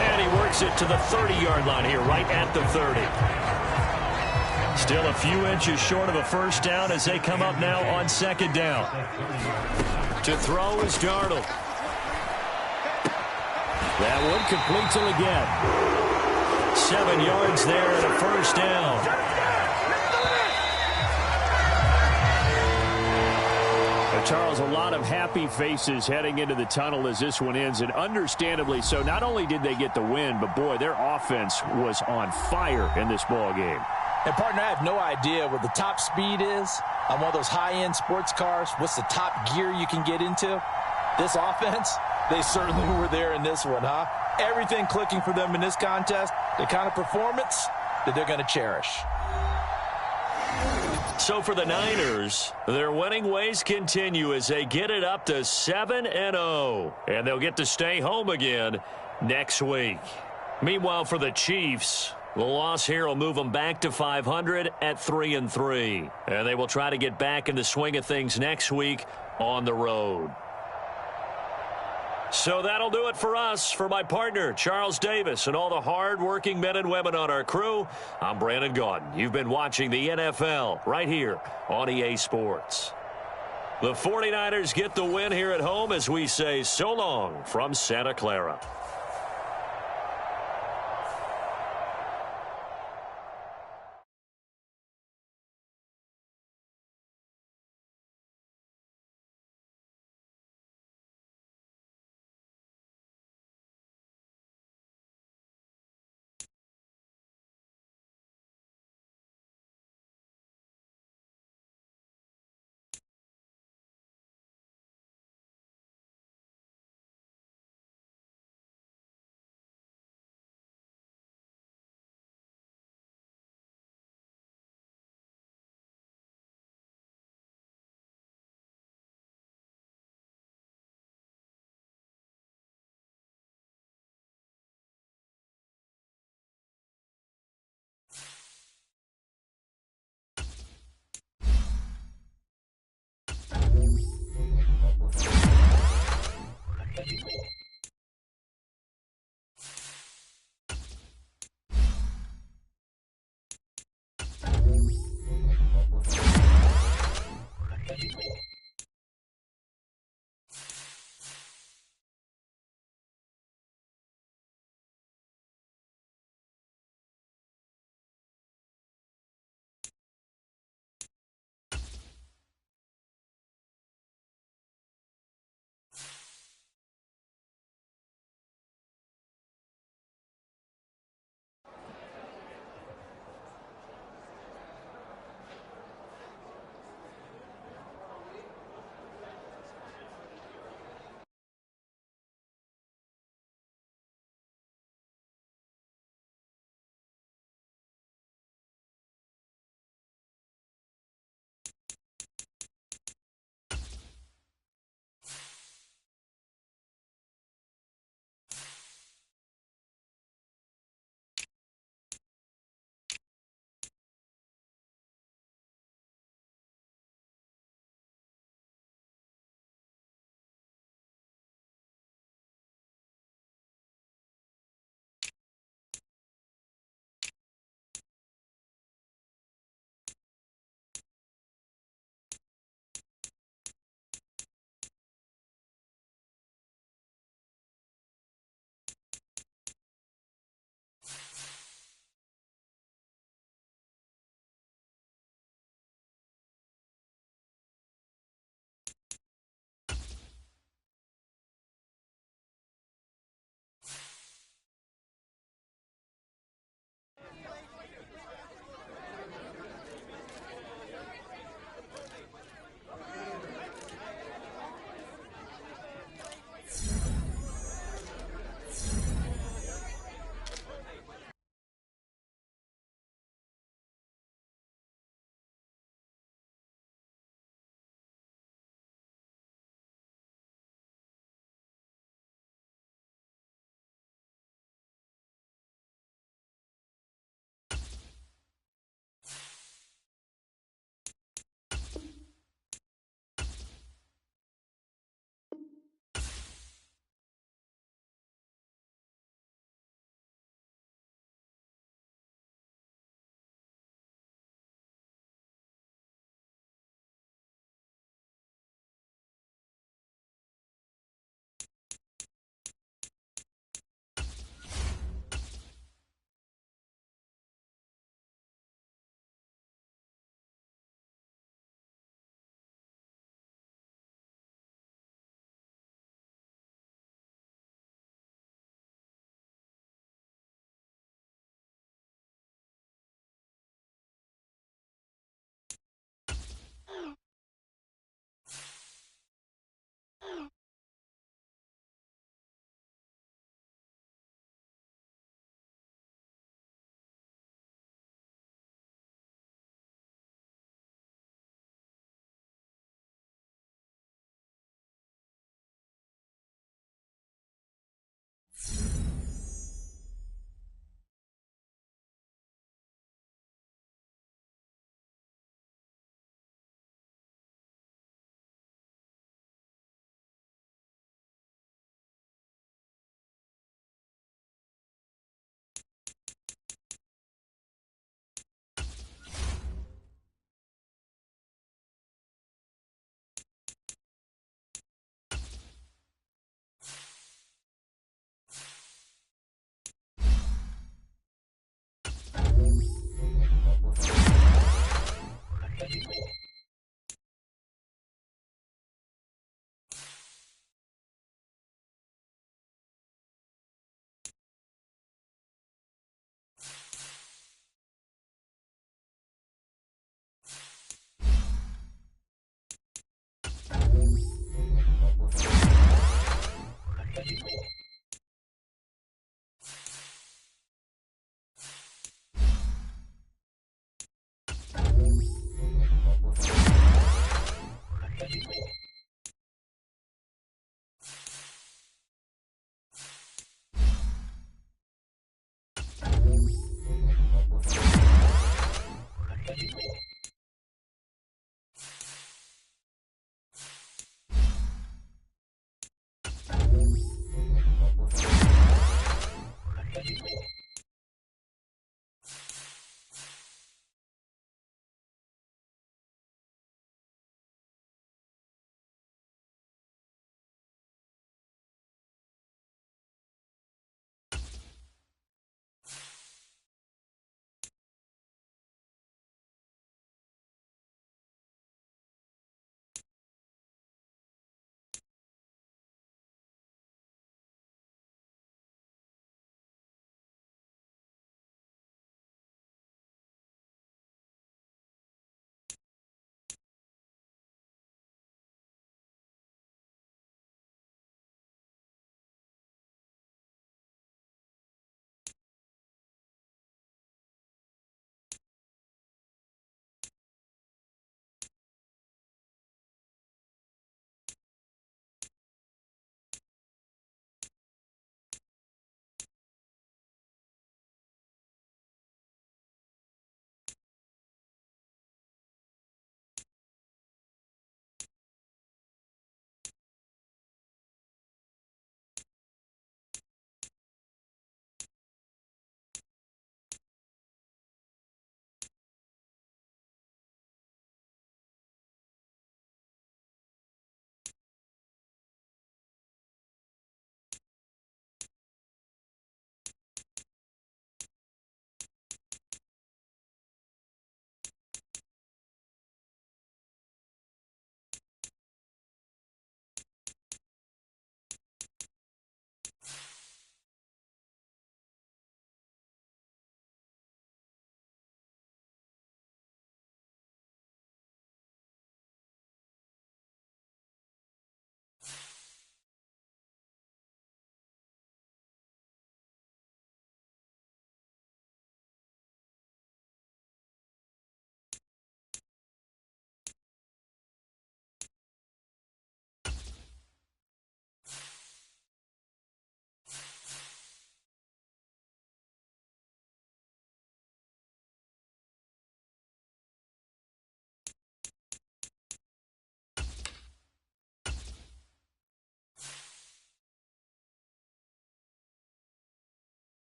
And he works it to the 30-yard line here, right at the 30. Still a few inches short of a first down as they come up now on second down. To throw is Darnold. That one completes it again. 7 yards there and a first down. Charles, a lot of happy faces heading into the tunnel as this one ends, and understandably so. Not only did they get the win, but boy, their offense was on fire in this ball game. And partner, I have no idea what the top speed is on one of those high-end sports cars. What's the top gear you can get into? This offense, they certainly were there in this one, huh? Everything clicking for them in this contest, the kind of performance that they're going to cherish. So for the Niners, their winning ways continue as they get it up to 7-0. And they'll get to stay home again next week. Meanwhile, for the Chiefs, the loss here will move them back to 500 at 3-3. And they will try to get back in the swing of things next week on the road. So that'll do it for us. For my partner, Charles Davis, and all the hard-working men and women on our crew, I'm Brandon Gaudin. You've been watching the NFL right here on EA Sports. The 49ers get the win here at home as we say so long from Santa Clara.